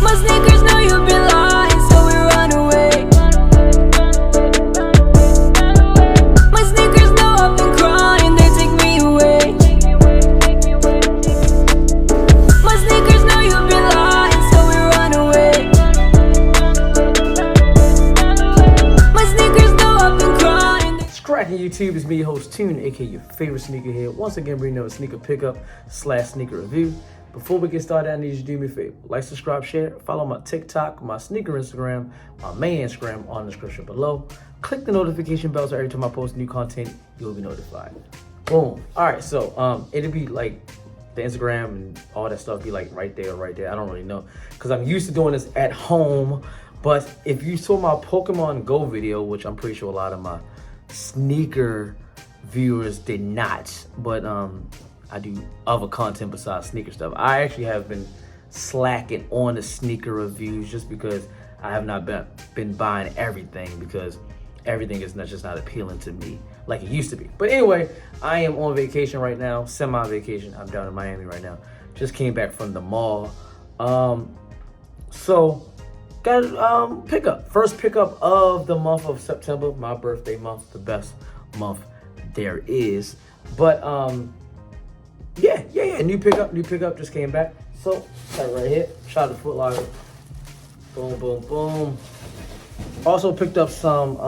My sneakers know you've been lying, so we run away. My sneakers know I've been crying, they take me away. My sneakers know you've been lying, so we run away. My sneakers know I've been crying. What's cracking, YouTube? It's me, your host Tune, aka your favorite sneakerhead. Once again, bringing up a sneaker pickup / sneaker review. Before we get started, I need you to do me a favor. Like, subscribe, share, follow my TikTok, my sneaker Instagram, my main Instagram on the description below. Click the notification bell so every time I post new content, you'll be notified. Boom. All right, so it'll be like the Instagram and all that stuff be like right there. I don't really know because I'm used to doing this at home. But if you saw my Pokemon Go video, which I'm pretty sure a lot of my sneaker viewers did not, but I do other content besides sneaker stuff. I actually have been slacking on the sneaker reviews just because I have not been buying everything, because everything is just not appealing to me like it used to be. But anyway, I am on vacation right now, semi-vacation. I'm down in Miami right now. Just came back from the mall. So got pickup. First pickup of the month of September, my birthday month, the best month there is. But yeah, new pickup just came back. So right here, shout out to Foot Locker. Boom. Also picked up some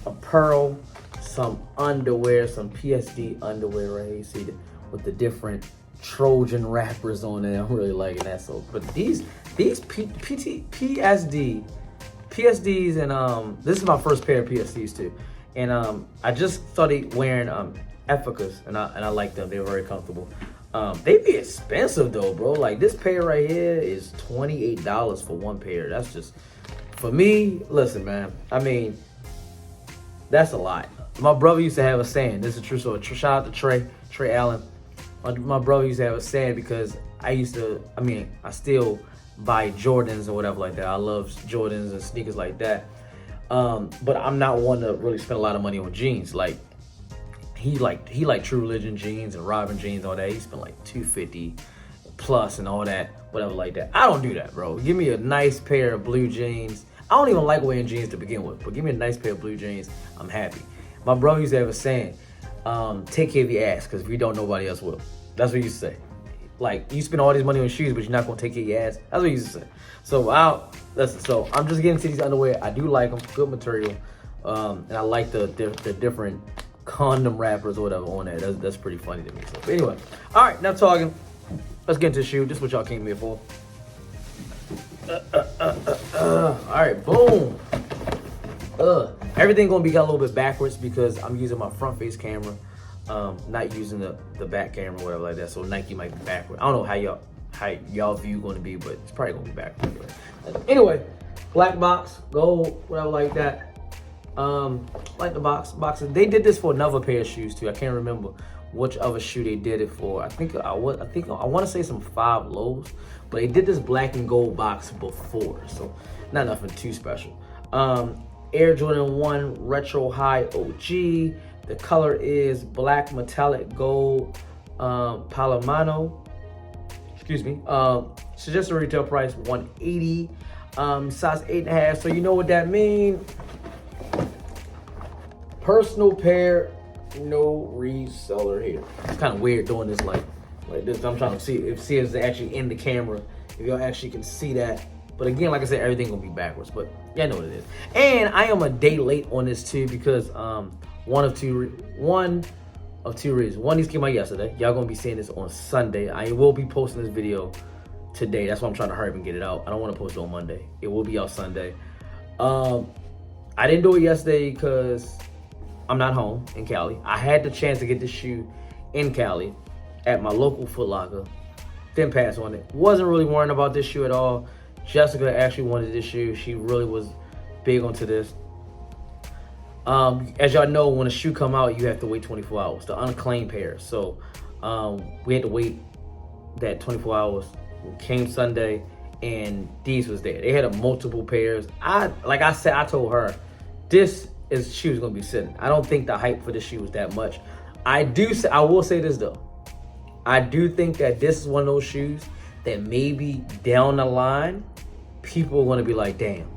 apparel, some underwear, some PSD underwear right here. You see with the different Trojan wrappers on there. I'm really liking that. So, but these PSDs, and this is my first pair of PSDs too. And I just started wearing Ethicas, and I like them. They're very comfortable. They be expensive though, bro. Like this pair right here is $28 for one pair. That's just, for me, listen, man. I mean, that's a lot. My brother used to have a saying. This is true. So shout out to Trey Allen. My brother used to have a saying because I still buy Jordans or whatever like that. I love Jordans and sneakers like that. But I'm not one to really spend a lot of money on jeans. Like he like True Religion jeans and Robin jeans, all that. He spent like $250 plus and all that, whatever like that. I don't do that, bro. Give me a nice pair of blue jeans. I don't even like wearing jeans to begin with, but give me a nice pair of blue jeans. I'm happy. My brother used to have a saying, take care of your ass, because if you don't, nobody else will. That's what he used to say. Like, you spend all this money on shoes, but you're not gonna take care of your ass. That's what he used to say. So I'm just getting to these underwear. I do like them, good material, and I like the different condom wrappers or whatever on there. That's pretty funny to me. So, but anyway, all right, now talking. Let's get into the shoe. This is what y'all came here for. All right, boom. Everything gonna be got a little bit backwards because I'm using my front face camera, not using the back camera or whatever like that. So Nike might be backward. I don't know how y'all view going to be, but it's probably gonna be backward anyway. Black box, gold, whatever like that. Like the boxes. They did this for another pair of shoes too. I can't remember which other shoe they did it for. I want to say some 5 Lows, but they did this black and gold box before, so not nothing too special. Air Jordan 1 Retro High OG. The color is black metallic gold Palomino. Excuse me. Suggested retail price $180. Size 8.5. So you know what that means. Personal pair, no reseller here. It's kind of weird doing this like this. I'm trying to see if it's actually in the camera, if y'all actually can see that. But again, like I said, everything gonna be backwards, but yeah, I know what it is. And I am a day late on this too because one of two reasons. One, these came out yesterday. Y'all gonna be seeing this on Sunday. I will be posting this video today. That's why I'm trying to hurry up and get it out. I don't want to post it on Monday. It will be out Sunday. I didn't do it yesterday because I'm not home in Cali. I had the chance to get this shoe in Cali at my local Foot Locker. Didn't pass on it. Wasn't really worrying about this shoe at all. Jessica actually wanted this shoe. She really was big onto this. As y'all know, when a shoe come out, you have to wait 24 hours. The unclaimed pair. So we had to wait that 24 hours. It came Sunday, and these was there. They had multiple pairs. I told her, this shoe is gonna be sitting. I don't think the hype for this shoe was that much. I will say this though. I do think that this is one of those shoes that maybe down the line people are gonna be like, damn,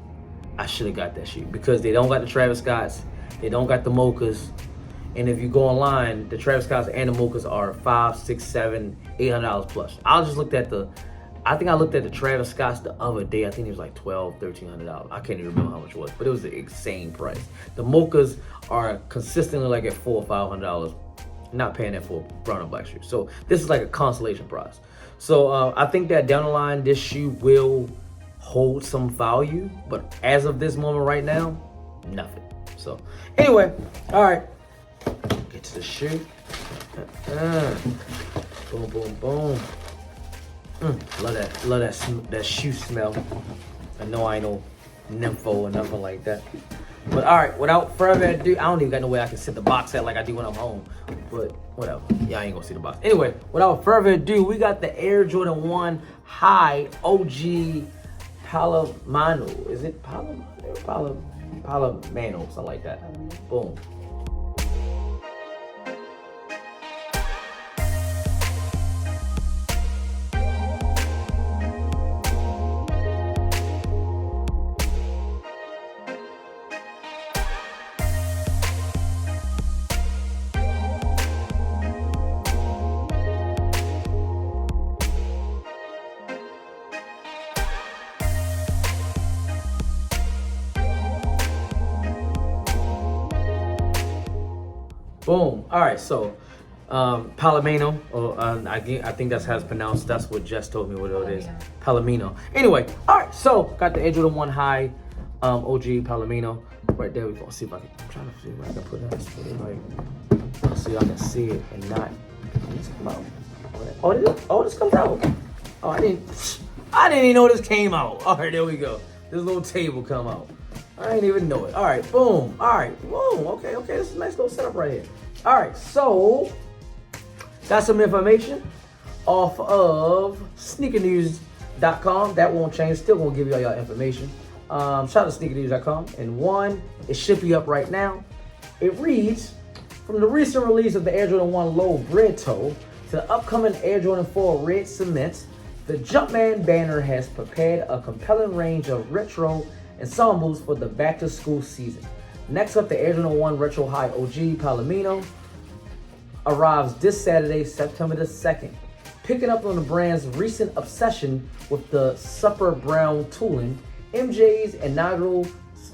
I should have got that shoe, because they don't got the Travis Scotts, they don't got the mochas. And if you go online, the Travis Scotts and the mochas are $500, $600, $700, $800 plus. I think I looked at the Travis Scotts the other day. I think it was like $1,200, $1,300. I can't even remember how much it was, but it was an insane price. The mochas are consistently like at $400 or $500. Not paying that for a brown and black shoe. So this is like a consolation prize. So I think that down the line, this shoe will hold some value, but as of this moment right now, nothing. So anyway, all right, get to the shoe. Boom, boom, boom. Love that shoe smell. I know I ain't no nympho or nothing like that. But all right, without further ado, I don't even got no way I can set the box at like I do when I'm home. But whatever, y'all ain't gonna see the box. Anyway, without further ado, we got the Air Jordan 1 High OG Palomino. Is it Palomino? Palomino, something like that. Boom. Boom. All right, so Palomino, I think that's how it's pronounced. That's what Jess told me what it is. Palomino. Anyway, all right, so got the Air Jordan 1 High OG Palomino right there. We're gonna see if I can. I'm trying to see if I can put that like so y'all can see it and not. This come out. This comes out. Oh, I didn't even know this came out. All right, there we go. This little table come out. I didn't even know it. All right, boom. All right, boom. Okay. This is a nice little setup right here. All right, so got some information off of sneakernews.com. That won't change. Still gonna give y'all information. Shout out to sneakernews.com. And one, it should be up right now. It reads, from the recent release of the Air Jordan 1 Low Red Toe to the upcoming Air Jordan 4 Red Cement, the Jumpman banner has prepared a compelling range of retro ensembles for the back-to-school season. Next up, the Air Jordan 1 Retro High OG Palomino arrives this Saturday, September the 2nd. Picking up on the brand's recent obsession with the supper brown tooling, MJ's inaugural,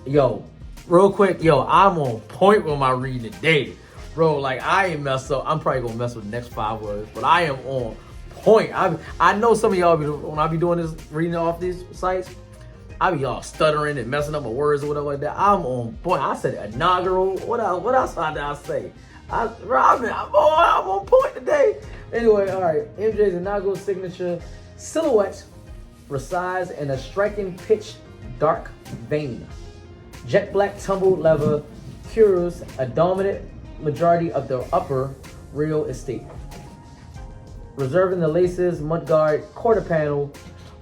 real quick, I'm on point with my reading today. Bro, like I ain't messed up. I'm probably gonna mess with the next 5 words, but I am on point. I know some of y'all, when I be doing this, reading off these sites, I be all stuttering and messing up my words or whatever like that. I'm on point. I said inaugural. What else did I say? I'm on point today. Anyway, all right. MJ's inaugural signature silhouette resides in a striking pitch dark vein. Jet black tumbled leather cures a dominant majority of the upper real estate, reserving the laces, mudguard, quarter panel,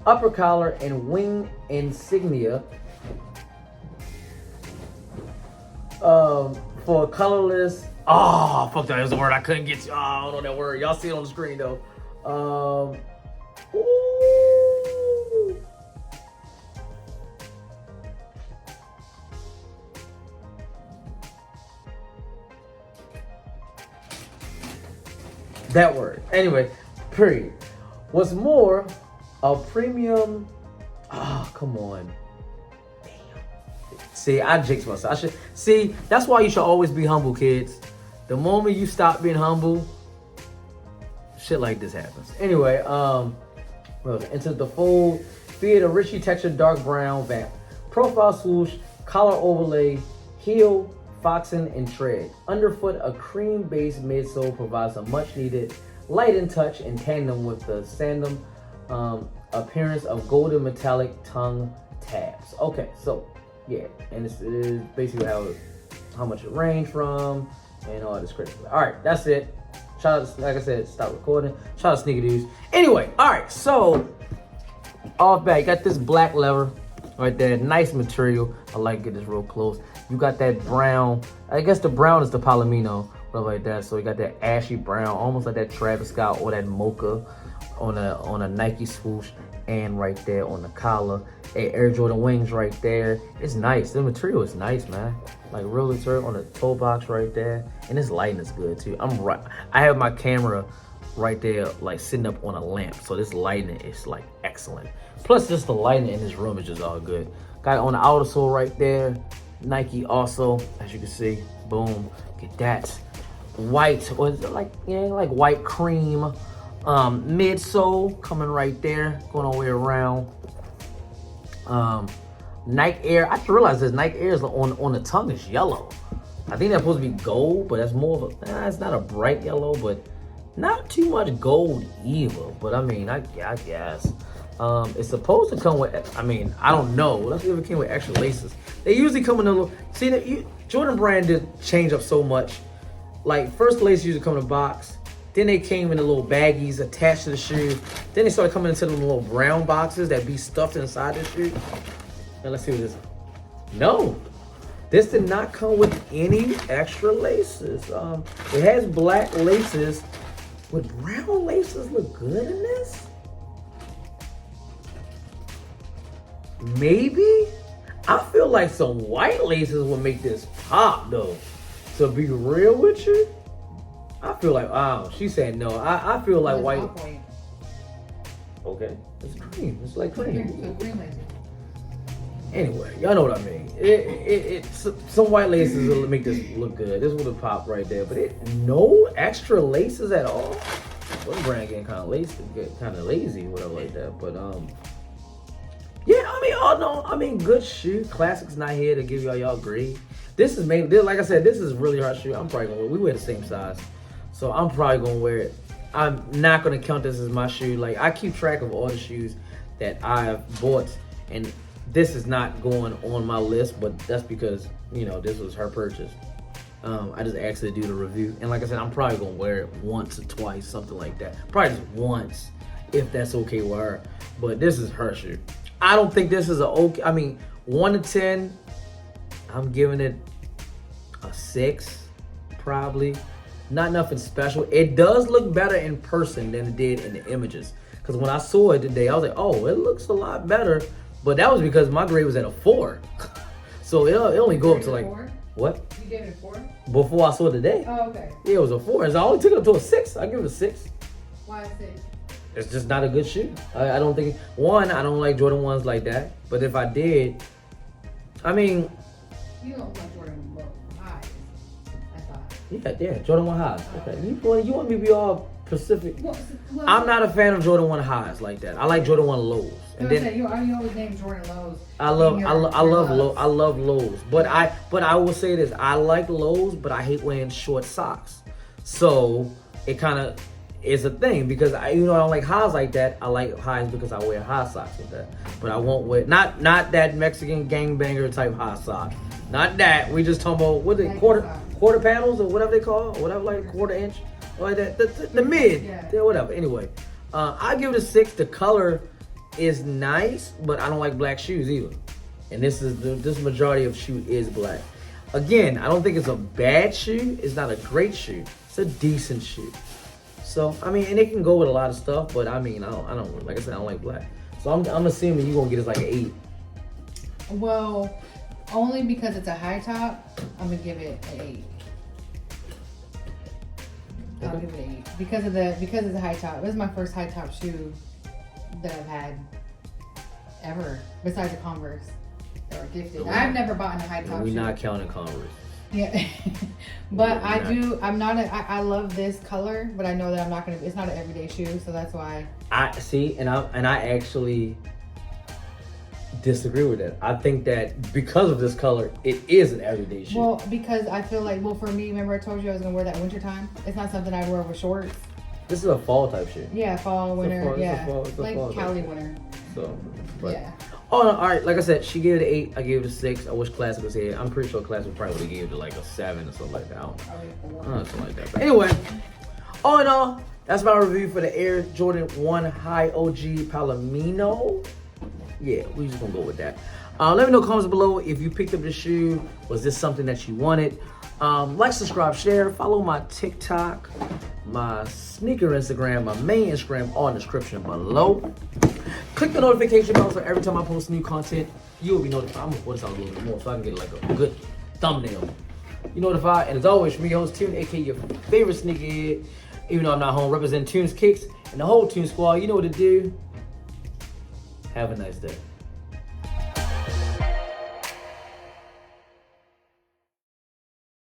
upper collar, and wing insignia for colorless. Oh, fuck, that was the word I couldn't get to. Oh, I don't know that word. Y'all see it on the screen though. Ooh. That word. Anyway, period. What's more, a premium. Oh, come on. Damn. See, I jinxed myself. That's why you should always be humble, kids. The moment you stop being humble, shit like this happens. Anyway, into the fold, feared a richly textured dark brown vamp. Profile swoosh, collar overlay, heel, foxing, and tread. Underfoot, a cream-based midsole provides a much-needed light and touch in tandem with the sandal appearance of golden metallic tongue tabs. Okay, so yeah, and this is basically how much it ranged from and all this crazy. All right, that's it. Shout out, like I said, stop recording. Shout out Sneaker News. Anyway, all right, so off back, got this black leather right there, nice material. I like get this real close. You got that brown. I guess the brown is the Palomino, stuff like that. So you got that ashy brown, almost like that Travis Scott or that mocha on a Nike swoosh, and right there on the collar. Air Jordan wings right there. It's nice. The material is nice, man. Like real material on the toe box right there. And this lighting is good too. I have my camera right there, like sitting up on a lamp. So this lighting is like excellent. Plus just the lighting in this room is just all good. Got it on the outer sole right there. Nike also, as you can see, boom. Get that white, or is it like, yeah, like white cream midsole coming right there, going all the way around. Nike Air, I just realized this Nike Air is on the tongue is yellow. I think that's supposed to be gold, but that's more of a, it's not a bright yellow, but not too much gold either. But I mean, I guess. It's supposed to come with, I mean, I don't know. Let's see if it came with extra laces. They usually come in a little, see, Jordan Brand did change up so much. Like, first the laces usually come in a box. Then they came in the little baggies attached to the shoe. Then they started coming into the little brown boxes that be stuffed inside the shoe. Now let's see what this is. No, this did not come with any extra laces. It has black laces. Would brown laces look good in this? Maybe? I feel like some white laces would make this pop though. To be real with you, I feel like, wow, she said no. I feel like white. Okay, it's cream. It's like cream. Anyway, y'all know what I mean. Some white laces will make this look good. This would have popped right there, but no extra laces at all. One brand getting kind of lazy, whatever like that. But yeah, I mean, oh no, I mean, good shoe. Classic's not here to give y'all grade. This is maybe, like I said, this is really hard shoe. I'm probably gonna wear. We wear the same size, so I'm probably gonna wear it. I'm not gonna count this as my shoe. Like, I keep track of all the shoes that I've bought, and this is not going on my list, but that's because, you know, this was her purchase. I just asked her to do the review, and like I said, I'm probably gonna wear it once or twice, something like that. Probably just once, if that's okay with her. But this is her shoe. I don't think this is a okay. I mean, 1 to 10, I'm giving it a 6, probably. Not nothing special. It does look better in person than it did in the images. Because when I saw it today, I was like, oh, it looks a lot better. But that was because my grade was at a 4. So it only go up to like, 4? What? You gave it a 4? Before I saw it today. Oh, okay. Yeah, it was a 4. So I only took it up to a 6. I give it a 6. Why a 6? It's just not a good shoe. I don't think, one, I don't like Jordan 1s like that. But if I did, I mean. You don't like Jordan highs, I thought. Yeah, Jordan 1 highs. Okay, you want me to be all Pacific? Well, I'm not a fan of Jordan 1 highs like that. I like Jordan 1 lows. And then you always name Jordan lows. I love lows. But I will say this: I like lows, but I hate wearing short socks. So it kind of is a thing because I don't like highs like that. I like highs because I wear high socks with that. But I won't wear not that Mexican gangbanger type high sock. Not that. We just talking about what they quarter panels or whatever they call, or whatever, like quarter inch, or that the mid, yeah, whatever. Anyway, I give it a 6. The color is nice, but I don't like black shoes either. And this majority of shoe is black. Again, I don't think it's a bad shoe. It's not a great shoe. It's a decent shoe. So I mean, and it can go with a lot of stuff, but I mean, I don't like I said, I don't like black. So I'm assuming you're gonna get us like an 8. Well, only because it's a high top, I'm gonna give it an 8. I'll give it an 8 because it's a high top. This is my first high top shoe that I've had ever, besides a Converse that were gifted. I've never bought a high top shoe. We're not counting Converse. Yeah, but I love this color, but I know that it's not an everyday shoe, so that's why. I actually disagree with that. I think that because of this color, it is an everyday shoe. Well, because I feel like, for me, remember I told you I was gonna wear that winter time. It's not something I wear with shorts. This is a fall type shoe. Yeah, fall, winter, it's a like fall Cali winter. So, but. Yeah. Oh, no, all right. Like I said, she gave it an 8. I gave it a 6. I wish Classic was here. I'm pretty sure Classic probably would have gave it like a 7 or something like that. I don't know, something like that. But anyway, all in all, that's my review for the Air Jordan 1 High OG Palomino. Yeah, we just gonna go with that. Let me know in the comments below if you picked up the shoe. Was this something that you wanted? Like, subscribe, share, follow my TikTok, my sneaker Instagram, my main Instagram, all in the description below. Click the notification bell so every time I post new content, you will be notified. I'm gonna put this out a little bit more so I can get like a good thumbnail. You notified, and as always, from your host Tune, aka your favorite sneakerhead. Even though I'm not home, represent Tune's Kicks and the whole Tune Squad. You know what to do. Have a nice day.